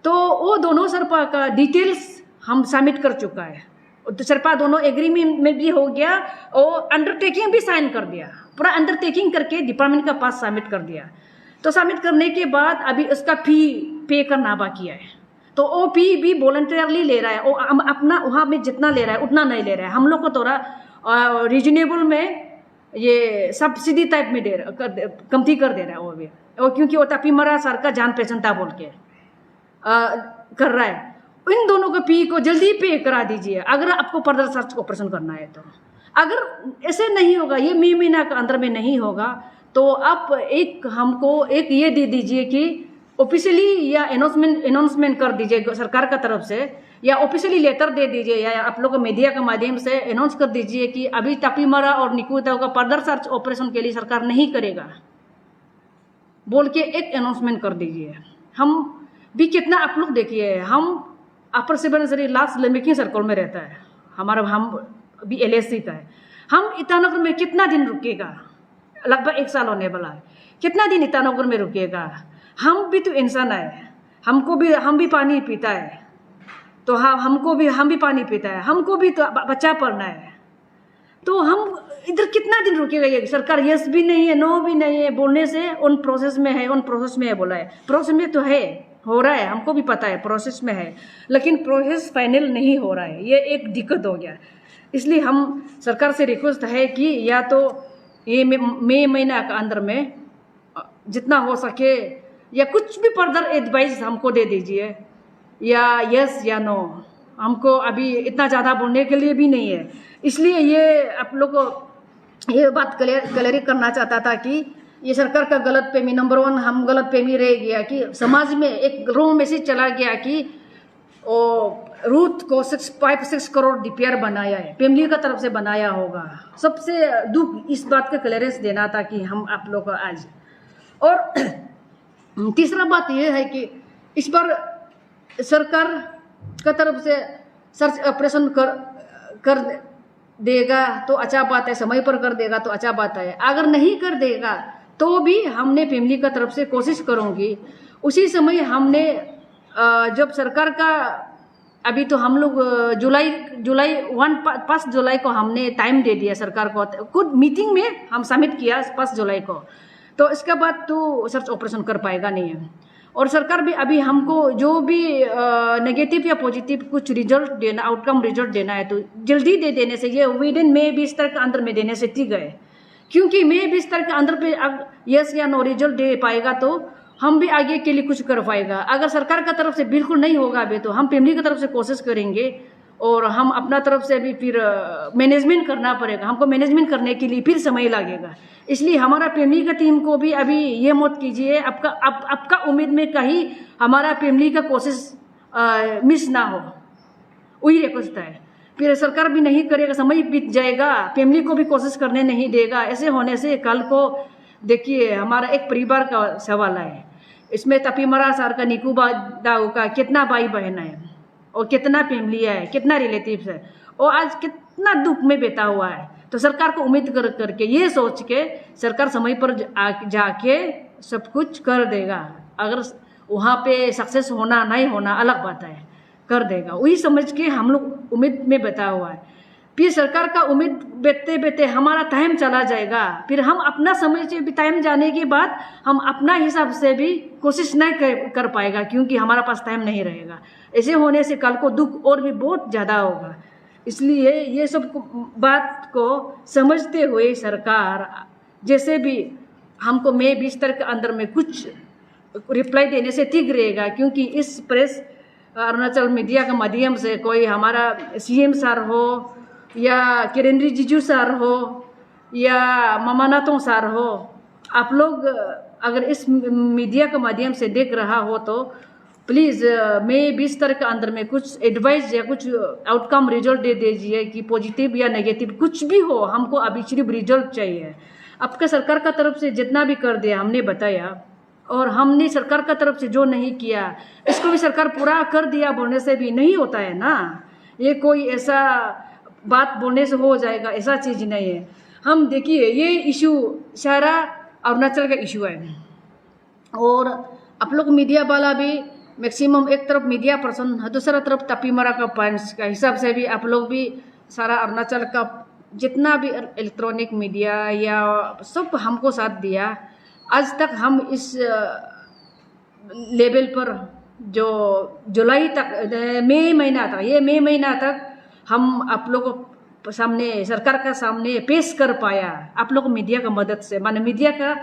तो वो दोनों शेरपा का डिटेल्स हम सबमिट कर चुका है। तो शेरपा दोनों एग्रीमेंट में भी हो गया और अंडरटेकिंग भी साइन कर दिया, पूरा अंडरटेकिंग करके डिपार्टमेंट का पास सबमिट कर दिया। तो सबमिट करने के बाद अभी उसका फी पे करना बाकी है। तो वो फी भी वॉलंटियरली ले रहा है, वो अपना वहाँ में जितना ले रहा है उतना नहीं ले रहा है। हम लोग को थोड़ा रीजनेबल में ये सब्सिडी टाइप में कमती कर दे रहा है वो भी, और क्योंकि वो तापीमरा सर का जान पहचान था बोल के कर रहा है। इन दोनों का फी को जल्दी पे करा दीजिए अगर आपको फर्दर सर्च ऑपरेशन करना है तो। अगर ऐसे नहीं होगा, ये मई महीना के अंदर में नहीं होगा, तो आप हमको एक ये दे दीजिए कि ऑफिशियली या अनाउंसमेंट कर दीजिए सरकार का तरफ से, या ऑफिशियली लेटर दे दीजिए, या आप लोग मीडिया के माध्यम से अनाउंस कर दीजिए कि अभी तापीमरा और निकुताओ का फर्दर सर्च ऑपरेशन के लिए सरकार नहीं करेगा बोल के एक अनाउंसमेंट कर दीजिए। हम भी कितना, आप लोग देखिए, हम अपर सुबनसिरी लास्ट लेमिकी सर्कल में रहता है हमारा, हम भी LSC का है। हम ईटानगर में कितना दिन रुकेगा, लगभग 1 साल होने वाला है, कितना दिन ईटानगर में रुकेगा। हम भी तो इंसान है, हम भी पानी पीता है, तो हम भी पानी पीता है, हमको भी तो बच्चा पढ़ना है। तो हम इधर कितना दिन रुकेगा ये सरकार? यस भी नहीं है, नो भी नहीं है, बोलने से उन प्रोसेस में है बोला है। प्रोसेस में तो है, हो रहा है, हमको भी पता है प्रोसेस में है, लेकिन प्रोसेस फाइनल नहीं हो रहा है, ये एक दिक्कत हो गया। इसलिए हम सरकार से रिक्वेस्ट है कि या तो ये मई महीना के अंदर में जितना हो सके, या कुछ भी फर्दर एडवाइस हमको दे दीजिए, या यस या नो। हमको अभी इतना ज़्यादा बोलने के लिए भी नहीं है। इसलिए ये आप लोग को ये बात क्लियर करना चाहता था कि ये सरकार का गलत फहमी, नंबर 1 हम गलत फहमी रह गया कि समाज में एक रॉन्ग मैसेज चला गया कि रूट को 6 करोड़ DPR बनाया है, फैमिली का तरफ से बनाया होगा। सबसे दुख इस बात का क्लियरेंस देना था कि हम आप लोग को आज। और तीसरा बात यह है कि इस बार सरकार का तरफ से सर्च ऑपरेशन कर देगा तो अच्छा बात है, समय पर कर देगा तो अच्छा बात है। अगर नहीं कर देगा तो भी हमने फैमिली का तरफ से कोशिश करूँगी। उसी समय हमने जब सरकार का अभी तो हम लोग जुलाई 5 जुलाई को हमने टाइम दे दिया सरकार को, खुद मीटिंग में हम सबमिट किया 5 जुलाई को। तो इसके बाद तो सर्च ऑपरेशन कर पाएगा नहीं है। और सरकार भी अभी हमको जो भी नेगेटिव या पॉजिटिव कुछ रिजल्ट देना, आउटकम रिजल्ट देना है तो जल्दी दे देने से, ये विदिन मई 20 तारीख के अंदर में देने से ठीक है। क्योंकि मई 20 तारीख के अंदर पे यस या नो रिजल्ट दे पाएगा तो हम भी आगे के लिए कुछ कर पाएगा। अगर सरकार का तरफ से बिल्कुल नहीं होगा अभी तो हम फैमिली की तरफ से कोशिश करेंगे, और हम अपना तरफ से भी फिर मैनेजमेंट करना पड़ेगा। हमको मैनेजमेंट करने के लिए फिर समय लगेगा। इसलिए हमारा फैमिली का टीम को भी अभी ये मत कीजिए, आपका उम्मीद में कहीं हमारा फैमिली का कोशिश मिस ना हो, वही रिक्वेस्ट है। फिर सरकार भी नहीं करेगा, समय बीत जाएगा, फैमिली को भी कोशिश करने नहीं देगा। ऐसे होने से कल को देखिए हमारा एक परिवार का सवाल है, इसमें तापीमरा सर का निकुताओ का कितना भाई बहन है और कितना फैमिली है, कितना रिलेटिव्स है, और आज कितना दुख में बैठा हुआ है। तो सरकार को उम्मीद करके ये सोच के सरकार समय पर जाके सब कुछ कर देगा। अगर वहाँ पे सक्सेस होना नहीं होना अलग बात है, कर देगा, वही समझ के हम लोग उम्मीद में बैठा हुआ है। फिर सरकार का उम्मीद बैठते बैठते हमारा टाइम चला जाएगा, फिर हम अपना समय से भी टाइम जाने के बाद हम अपना हिसाब से भी कोशिश नहीं कर पाएगा, क्योंकि हमारा पास टाइम नहीं रहेगा। ऐसे होने से कल को दुख और भी बहुत ज़्यादा होगा। इसलिए ये सब बात को समझते हुए सरकार जैसे भी हमको मई 20 तारीख के अंदर में कुछ रिप्लाई देने से ठीक रहेगा, क्योंकि इस प्रेस अरुणाचल मीडिया के माध्यम से कोई हमारा सीएम सर हो या किरेन रिजिजू सर हो या ममानातों सर हो, आप लोग अगर इस मीडिया के माध्यम से देख रहा हो तो प्लीज़ मई 20 तारीख के अंदर में कुछ एडवाइस या कुछ आउटकम रिजल्ट दे दीजिए कि पॉजिटिव या नेगेटिव कुछ भी हो, हमको अभी सिर्फ रिजल्ट चाहिए। आपका सरकार का तरफ से जितना भी कर दिया हमने बताया, और हमने सरकार का तरफ से जो नहीं किया इसको भी सरकार पूरा कर दिया बोलने से भी नहीं होता है ना। ये कोई ऐसा बात बोलने से हो जाएगा ऐसा चीज़ नहीं है। हम देखिए ये इशू सारा अरुणाचल का इशू है, और आप लोग मीडिया वाला भी मैक्सिमम एक तरफ मीडिया पर्सन दूसरा तरफ तपीमरा का पॉइंट्स का हिसाब से भी आप लोग भी सारा अरुणाचल का जितना भी इलेक्ट्रॉनिक मीडिया या सब हमको साथ दिया। आज तक हम इस लेवल पर जो जुलाई तक मई महीना तक हम आप लोगों को सामने सरकार का सामने पेश कर पाया, आप लोग मीडिया का मदद से, माने मीडिया का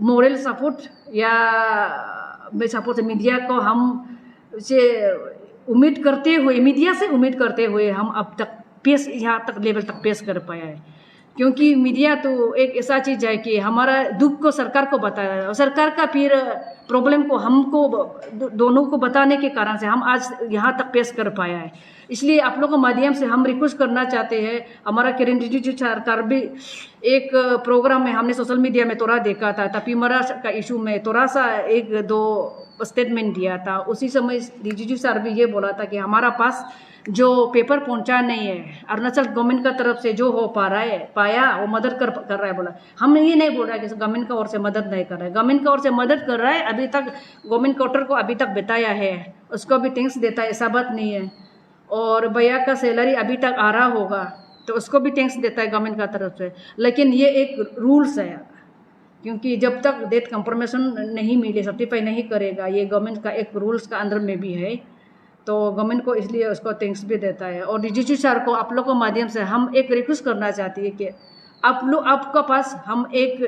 मोरल सपोर्ट या सपोर्ट मीडिया को हम से उम्मीद करते हुए, मीडिया से उम्मीद करते हुए हम अब तक पेश यहाँ तक लेवल तक पेश कर पाया है। क्योंकि मीडिया तो एक ऐसा चीज़ है कि हमारा दुख को सरकार को बताया है और सरकार का फिर प्रॉब्लम को हमको दोनों को बताने के कारण से हम आज यहाँ तक पेश कर पाया है। इसलिए आप लोगों के माध्यम से हम रिक्वेस्ट करना चाहते हैं, हमारा किरेन रिजिजू सरकार भी एक प्रोग्राम में हमने सोशल मीडिया में थोड़ा देखा था, तपीमरा का इशू में थोड़ा सा एक दो स्टेटमेंट दिया था। उसी समय रिजिजू सर भी ये बोला था कि हमारा पास जो पेपर पहुंचा नहीं है, अरुणाचल गवर्नमेंट का तरफ से जो हो पा रहा है पाया वो मदद कर रहा है। बोला हम ये नहीं बोल रहा है कि गवर्नमेंट का ओर से मदद नहीं कर रहा है, गवर्नमेंट का ओर से मदद कर रहा है। अभी तक गवर्नमेंट क्वार्टर को अभी तक बताया है, उसको भी थैंक्स देता है, ऐसा बात नहीं है। और भैया का सैलरी अभी तक आ रहा होगा तो उसको भी थैंक्स देता है गवर्नमेंट का तरफ से। लेकिन ये एक रूल्स है, क्योंकि जब तक डेट कंफर्मेशन नहीं मिले, सर्टिफाई नहीं करेगा, ये गवर्नमेंट का एक रूल्स का अंदर में भी है, तो गवर्नमेंट को इसलिए उसको थैंक्स भी देता है। और रिजिजू सर को आप लोगों के माध्यम से हम एक रिक्वेस्ट करना चाहती है कि आप लोग आपका पास हम एक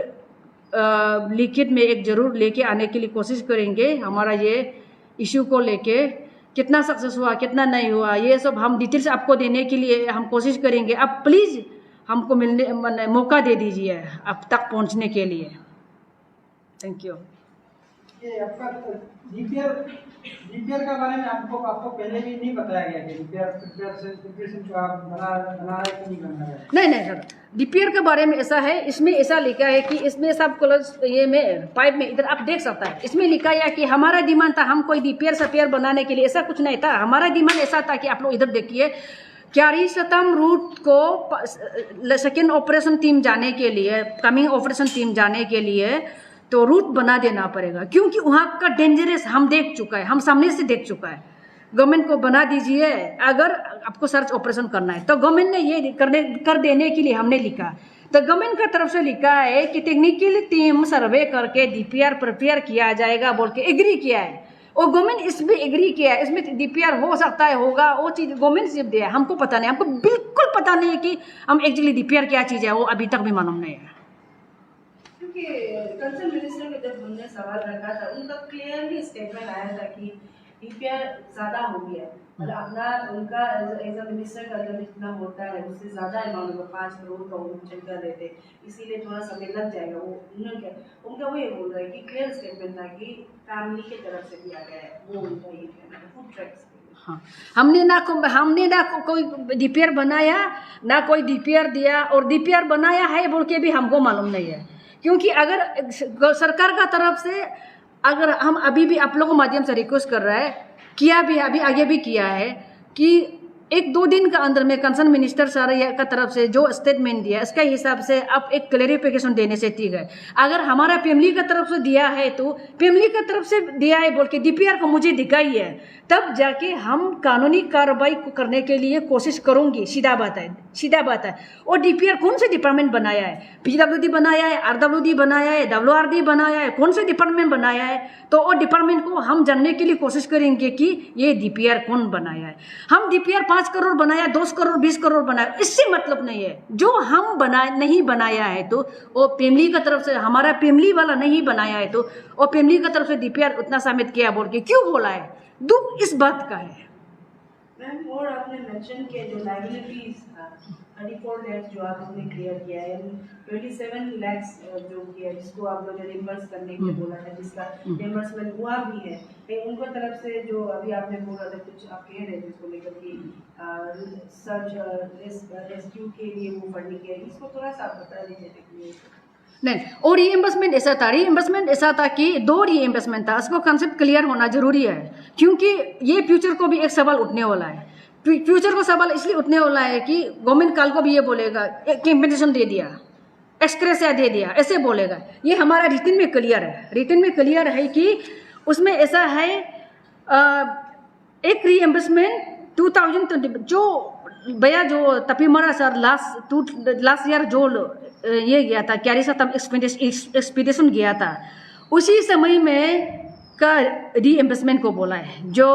लिखित में एक ज़रूर लेके आने के लिए कोशिश करेंगे। हमारा ये इशू को लेके कितना सक्सेस हुआ कितना नहीं हुआ ये सब हम डिटेल्स आपको देने के लिए हम कोशिश करेंगे। आप प्लीज़ हमको मिलने मौका दे दीजिए अब तक पहुंचने के लिए। Thank you. ये आपका डीपीआर का बारे में आपको पहले भी नहीं बताया गया कि प्रिपरेशन को आप बना रहे कि नहीं बना रहे? नहीं सर, डीपीआर के बारे में ऐसा है, इसमें ऐसा लिखा है कि इसमें सब कॉलेज ये में पाइप में इधर आप देख सकता है, इसमें लिखा है कि हमारा डिमांड था हम कोई डीपीआर सपीआर बनाने के लिए, ऐसा कुछ नहीं था। हमारा डिमांड ऐसा था कि आप लोग इधर देखिए, क्यारीसतम रूट को सेकेंड ऑपरेशन टीम जाने के लिए, कमिंग ऑपरेशन टीम जाने के लिए तो रूट बना देना पड़ेगा, क्योंकि वहाँ का डेंजरस हम देख चुका है, हम सामने से देख चुका है। गवर्नमेंट को बना दीजिए अगर आपको सर्च ऑपरेशन करना है, तो गवर्नमेंट ने ये कर देने के लिए हमने लिखा, तो गवर्नमेंट की तरफ से लिखा है कि टेक्निकल टीम सर्वे करके डीपीआर प्रिपेयर किया जाएगा बोल के एग्री किया है, और गवर्नमेंट इसमें एग्री किया है, इसमें डीपीआर हो सकता है होगा, वो चीज़ गवर्नमेंट से दिया है, हमको पता नहीं, हमको बिल्कुल पता नहीं है कि हम एक्चुअली डीपीआर क्या चीज़ है, वो अभी तक भी मालूम नहीं है। कंसर्न मिनिस्टर ने जब हमने सवाल रखा था उनका क्लियरली स्टेटमेंट आया था कि डीपीआर ज़्यादा हो गया, मतलब अपना उनका एज अ मिनिस्टर का जब इतना होता है उससे ज़्यादा अमाउंट होगा, 5 करोड़ का ऑपरेशन कर रहे थे, इसीलिए थोड़ा समय लग जाएगा। वो उन्होंने उनका वो ये बोल रहा है कि क्लियर स्टेटमेंट था कि फैमिली की तरफ से दिया गया है, वो उनका ये कहना है फूड ट्रैक्स। हाँ, हमने ना कोई डीपीआर बनाया ना कोई डीपीआर दिया, और डीपीआर बनाया है बोल के भी हमको मालूम नहीं है, क्योंकि अगर सरकार का तरफ से अगर हम अभी भी आप लोगों के माध्यम से रिक्वेस्ट कर रहा है, किया भी अभी आगे भी किया है कि 1-2 दिन का अंदर में कंसर्न मिनिस्टर सर का तरफ से जो स्टेटमेंट दिया इसका हिसाब से आप एक क्लैरिफिकेशन देने से ठीक है। अगर हमारा फैमिली का तरफ से दिया है तो फैमिली का तरफ से दिया है बोल के डीपीआर को मुझे दिखाइए, तब जाके हम कानूनी कार्रवाई करने के लिए कोशिश करूंगी। सीधा बात है। और डीपीआर कौन से डिपार्टमेंट बनाया है? पीडब्ल्यूडी बनाया है, आरडब्ल्यूडी बनाया है, डब्ल्यूआरडी बनाया है, कौन से डिपार्टमेंट बनाया है? तो वो डिपार्टमेंट को हम जानने के लिए कोशिश करेंगे कि ये डीपीआर कौन बनाया है। हम डीपीआर 5 करोड़ बनाया, 10 करोड़ 20 करोड़ बनाया, इससे मतलब नहीं है। जो हम नहीं बनाया है तो वो फैमिली की तरफ से, हमारा फैमिली वाला नहीं बनाया है तो वो फैमिली की तरफ से DPR उतना सबमिट किया बोल के क्यों बोला है, दुख इस बात का है। मैम और आपने मेंशन किया जो लायबिलिटीज 34 लाख जो आपने क्लियर किया है, 27 लाख जो किया जिसको आप लोगों ने रिम्बर्स करने के बोला था, जिसका रिम्बर्समेंट हुआ भी है, उनको तरफ से जो अभी आपने बोला था कुछ आप कह रहे थे इसको लेकर कि सर्च रेस्क्यू के लिए वो फंडिंग है, इसको थोड़ा सा आप बता दीजिए टेक्निक। नहीं, और रीइंबर्समेंट ऐसा था कि 2 रीइंबर्समेंट था, उसको कंसेप्ट क्लियर होना जरूरी है क्योंकि ये फ्यूचर को भी एक सवाल उठने वाला है। फ्यूचर को सवाल इसलिए उठने वाला है कि गवर्नमेंट कल को भी ये बोलेगा कंपनसेशन दे दिया, एक्सक्रेसिया दे दिया, ऐसे बोलेगा। ये हमारा रिटन में क्लियर है कि उसमें ऐसा है एक रीइंबर्समेंट 2020 जो भैया जो तपीमरा सर लास्ट ईयर जो ये गया था कैरिसतम एक्सपीडिशन गया था, उसी समय में का रीइंबर्समेंट को बोला है जो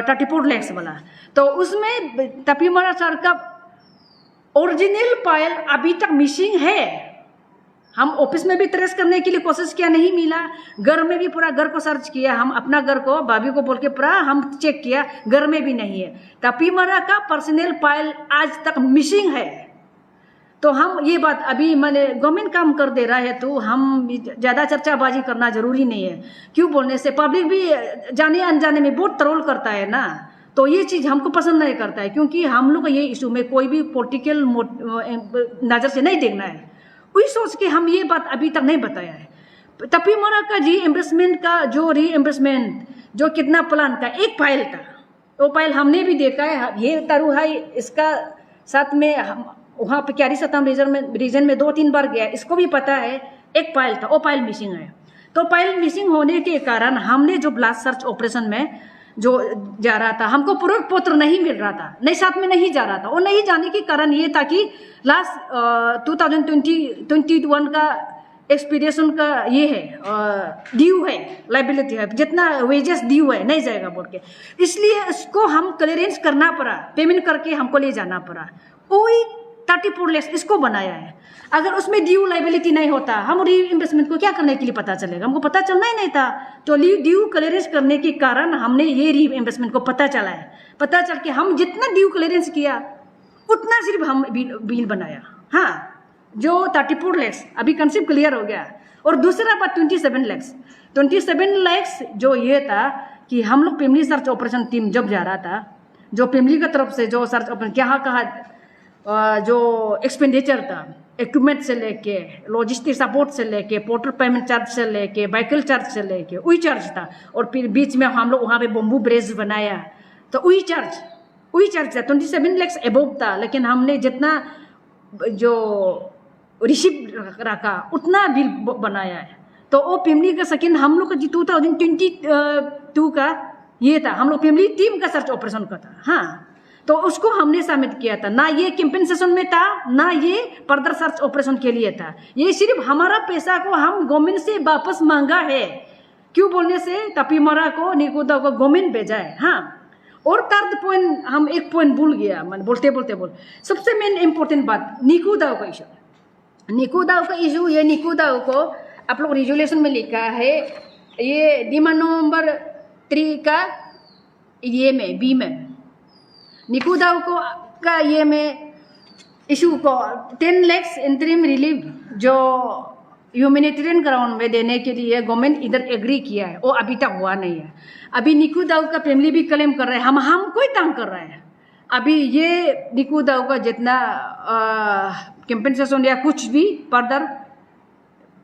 34 लाख वाला। तो उसमें तपीमरा सर का ओरिजिनल फाइल अभी तक मिसिंग है। हम ऑफिस में भी ट्रेस करने के लिए कोशिश किया, नहीं मिला। घर में भी पूरा घर को सर्च किया, हम अपना घर को भाभी को बोल के पूरा हम चेक किया, घर में भी नहीं है। तपीमरा का पर्सनल फाइल आज तक मिसिंग है। तो हम ये बात अभी मैंने गवर्नमेंट काम कर दे रहा है तो हम ज़्यादा चर्चाबाजी करना जरूरी नहीं है। क्यों बोलने से पब्लिक भी जाने अनजाने में बहुत ट्रोल करता है ना, तो ये चीज़ हमको पसंद नहीं करता है क्योंकि हम लोग ये इशू में कोई भी पॉलिटिकल नज़र से नहीं देखना है। वही सोच के हम ये बात अभी तक नहीं बताया है। तपीमरा का रीइंबर्समेंट जो कितना प्लान का एक फाइल था, वो फाइल हमने भी देखा है। ये तरु है, इसका साथ में हम वहाँ पे कैरिसतम रीजन में 2-3 बार गया, इसको भी पता है। एक फाइल था, वो फाइल मिसिंग है। तो फाइल मिसिंग होने के कारण हमने जो ब्लास्ट सर्च ऑपरेशन में जो जा रहा था, हमको पूरा पत्र नहीं मिल रहा था, नहीं साथ में नहीं जा रहा था। वो नहीं जाने के कारण ये था कि लास्ट 2021 का एक्सपीडिशन का ये है ड्यू है, लाइबिलिटी है, जितना वेजेस ड्यू है नहीं जाएगा बोल के, इसलिए इसको हम क्लियरेंस करना पड़ा, पेमेंट करके हमको ले जाना पड़ा। वही 34 लाख इसको बनाया है। अगर उसमें ड्यू लाइबिलिटी नहीं होता, हम रीइंबर्समेंट को क्या करने के लिए पता चलेगा, हमको पता चलना ही नहीं था। तो ड्यू क्लियरेंस करने के कारण हमने ये रीइंबर्समेंट को पता चला है। पता चल के हम जितना ड्यू क्लियरेंस किया उतना सिर्फ हम बिल बनाया। हाँ, जो 34 लाख अभी कंसेप्ट क्लियर हो गया। और दूसरा बात 27 लाख जो ये था कि हम लोग फैमिली सर्च ऑपरेशन टीम जब जा रहा था, जो फैमिली की तरफ से जो सर्च ऑपरेशन कहाँ जो एक्सपेंडिचर था, इक्विपमेंट से लेके, लॉजिस्टिक सपोर्ट से लेके, पोर्टल पेमेंट चार्ज से लेके, व्हीकल चार्ज से लेके, वही चार्ज था। और फिर बीच में हम लोग वहाँ पे बम्बू ब्रिज बनाया, तो वही चार्ज था। 27 लाख एबोव था, लेकिन हमने जितना जो रिसिप्ट रखा उतना बिल बनाया है। तो वो फैमिली का सेकेंड हम लोग का 2022 का ये था, हम लोग फैमिली टीम का सर्च ऑपरेशन का था। हाँ, तो उसको हमने सबमिट किया था, ना ये कंपेंसेशन में था, ना ये फर्दर सर्च ऑपरेशन के लिए था। ये सिर्फ हमारा पैसा को हम गवर्नमेंट से वापस मांगा है। क्यों बोलने से तपीमरा को निकोदा को गवर्नमेंट भेजा है। हाँ, और थर्ड पॉइंट हम एक पॉइंट भूल गया, मैंने बोलते सबसे मेन इंपॉर्टेंट बात निकोदा का इशू। ये निकोदा को आप लोग रिजोल्यूशन में लिखा है, ये डिमांड नंबर 3 का ये में बी में निकोदा को का ये में इशू को 10 लाख इंटरिम रिलीफ जो ह्यूमैनिटेरियन ग्राउंड में देने के लिए गवर्नमेंट इधर एग्री किया है, वो अभी तक हुआ नहीं है। अभी निकोदा का फैमिली भी क्लेम कर रहे हैं, हम कोई तंग कर रहे हैं। अभी ये निकोदा का जितना कंपेंसेशन या कुछ भी फर्दर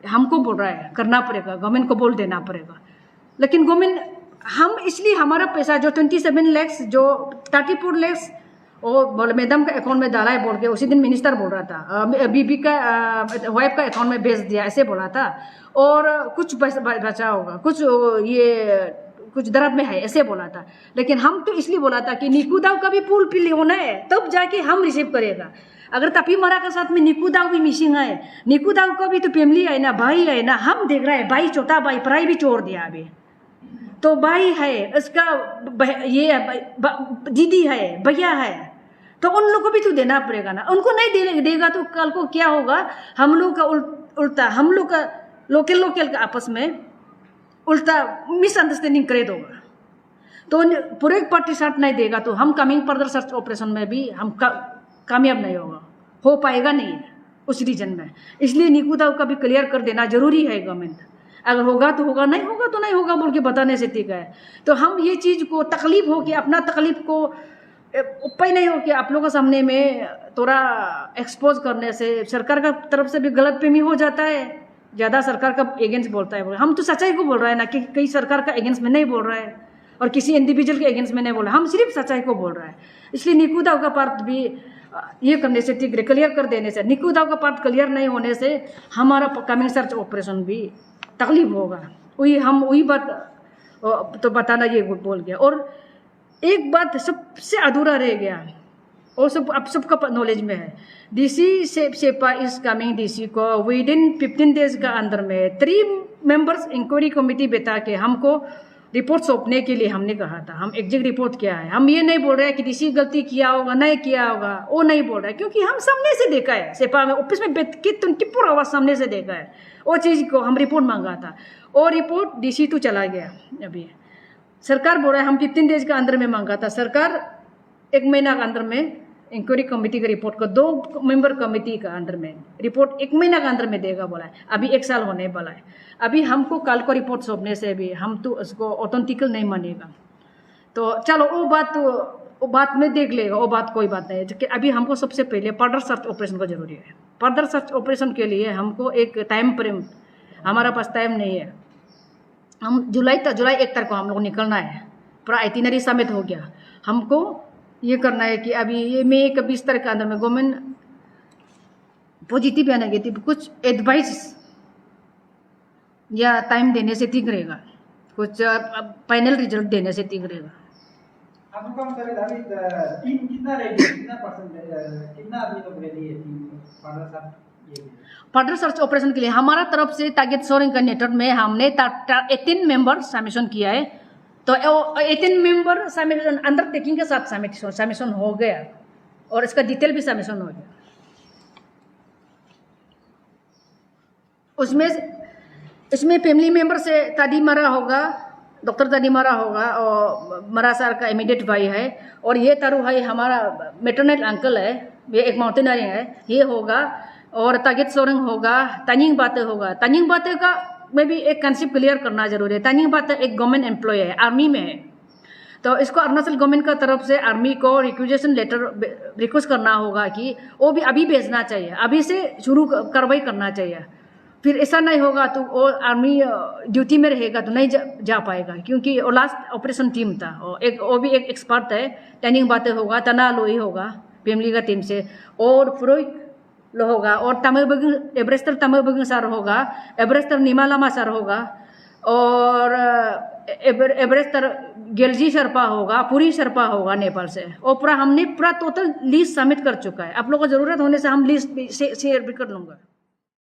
हमको बोल रहा है करना पड़ेगा, गवर्नमेंट को बोल देना पड़ेगा। लेकिन गवर्नमेंट हम इसलिए हमारा पैसा जो 27 लाख जो 34 लाख वो बोले मैडम का अकाउंट में डाला है बोल के उसी दिन मिनिस्टर बोल रहा था, बीबी का वाइफ का अकाउंट में भेज दिया ऐसे बोला था। और कुछ बचा होगा, कुछ दरब में है ऐसे बोला था। लेकिन हम तो इसलिए बोला था कि निकोदा का भी पूल फिल होना है तब जाके हम रिसीव करेगा। अगर तपीमरा के साथ में निकोदा भी मिसिंग है, निकोदा का भी तो फैमिली है ना, भाई है ना, हम देख रहे हैं भाई छोटा भाई पराई भी छोड़ दिया अभी। तो भाई है उसका, ये दीदी है, भैया है, तो उन लोग को भी तो देना पड़ेगा ना। उनको नहीं देगा तो कल को क्या होगा, हम लोग का उल्टा, हम लोग का लोकल का आपस में उल्टा मिसअंडरस्टैंडिंग क्रिएट होगा। तो पूरे पार्टी साथ नहीं देगा तो हम कमिंग फर्दर सर्च ऑपरेशन में भी हम कामयाब नहीं हो पाएगा नहीं उस रीजन में। इसलिए निकू दाऊ का भी क्लियर कर देना जरूरी है गवर्नमेंट। अगर होगा तो होगा, नहीं होगा तो नहीं होगा बोल के बताने से ठीक है। तो हम ये चीज़ को तकलीफ हो कि अपना तकलीफ को उपाय नहीं हो कि आप लोगों के सामने में थोड़ा एक्सपोज करने से सरकार का तरफ से भी गलत फहमी हो जाता है, ज़्यादा सरकार का अगेंस्ट बोलता है। हम तो सच्चाई को बोल रहे हैं ना कि कई सरकार का अगेंस्ट में नहीं बोल रहा है और किसी इंडिविजुअल के अगेंस्ट में नहीं बोल रहा है, हम सिर्फ सच्चाई को बोल रहा है। इसलिए निकू दाऊ का पार्ट भी ये करने से ठीक है, क्लियर कर देने से, निकू दाऊ का पार्ट क्लियर नहीं होने से हमारा कमिंग सर्च ऑपरेशन भी तकलीफ होगा। वही बात तो बताना ये बोल गया। और एक बात सबसे अधूरा रह गया और सब आप सबका नॉलेज में है, डीसी सेपा इज कमिंग डीसी को विद इन 15 डेज का अंदर में 3 मेंबर्स इंक्वायरी कमेटी बैठा के हमको रिपोर्ट सौंपने के लिए हमने कहा था। हम एग्जैक्ट रिपोर्ट क्या है, हम ये नहीं बोल रहे हैं कि डीसी गलती किया होगा नहीं किया होगा, वो नहीं बोल रहा है, क्योंकि हम सामने से देखा है, सेपा में ऑफिस में बैठ के 24 आवर्स सामने से देखा है। वो चीज़ को हम रिपोर्ट मांगा था और रिपोर्ट डीसी तो चला गया। अभी सरकार बोल रहा है हम 15 डेज का अंदर में मांगा था, सरकार 1 महीना के अंदर में इंक्वायरी कमेटी का रिपोर्ट को 2 मेंबर कमेटी का अंदर में रिपोर्ट 1 महीना के अंदर में देगा बोला है। अभी 1 साल होने वाला है। अभी हमको कल को रिपोर्ट सौंपने से भी हम तो उसको ऑथेंटिकल नहीं मानेगा। तो चलो वो बात में देख लेगा, वो बात कोई बात नहीं है। कि अभी हमको सबसे पहले फर्दर सर्च ऑपरेशन का जरूरी है। फर्दर सर्च ऑपरेशन के लिए हमको एक टाइम फ्रेम, हमारा पास टाइम नहीं है। हम जुलाई 1 तारीख को हम लोग निकलना है, पूरा आइटिनरी समिट हो गया। हमको ये करना है कि अभी ये मई के 20 तारीख के अंदर में गवर्नमेंट पॉजिटिव या नेगेटिव कुछ एडवाइस या टाइम देने से ठीक रहेगा, कुछ फाइनल रिजल्ट देने से ठीक रहेगा। आप लोग कम करें अभी टीम कितना रेडी है, कितना परसेंट, कितना आदमी लोग रेडी है टीम फर्दर सर्च ऑपरेशन के लिए? हमारा तरफ से टारगेट सोरिंग कोऑर्डिनेटर में हमने 18 मेंबर सबमिशन किया है। तो 18 मेंबर सबमिशन अंडरटेकिंग के साथ सबमिशन हो गया और इसका डिटेल भी सबमिशन हो गया। इसमें फैमिली मेंबर से तादी मरा होगा, डॉक्टर तादी मरा होगा और मरा सर का इमीडिएट भाई है, और ये तारू भाई हमारा मेटरनल अंकल है, ये एक माउंटेनरिंग है, ये होगा। और तागित सोरेंग होगा, तनिंग बातें होगा। तनिंग बातें का में भी एक कंसेप्ट क्लियर करना जरूरी है। तनिंग बातें एक गवर्नमेंट एम्प्लॉय है, आर्मी में है, तो इसको अरुणाचल गवर्नमेंट का तरफ से आर्मी को रिक्वेजेशन लेटर रिक्वेस्ट करना होगा कि वो भी अभी भेजना चाहिए, अभी से शुरू कार्रवाई करना चाहिए। फिर ऐसा नहीं होगा तो वो आर्मी ड्यूटी में रहेगा तो नहीं जा पाएगा, क्योंकि वो लास्ट ऑपरेशन टीम था। वो भी एक एक्सपर्ट है। टनिंग बातें होगा, तना लोई होगा फैमिली का टीम से, और फ्रोइक लो होगा, और Tamil Everester Tamil bugging sir होगा, एवरेस्टर निमालामा सर होगा, और एवरेस्टर गेलजी शर्पा होगा, पूरी शर्पा होगा नेपाल से। और पूरा हमने पूरा टोटल लिस्ट सबमिट कर चुका है। आप लोगों को ज़रूरत होने से हम लिस्ट शेयर भी कर लूँगा।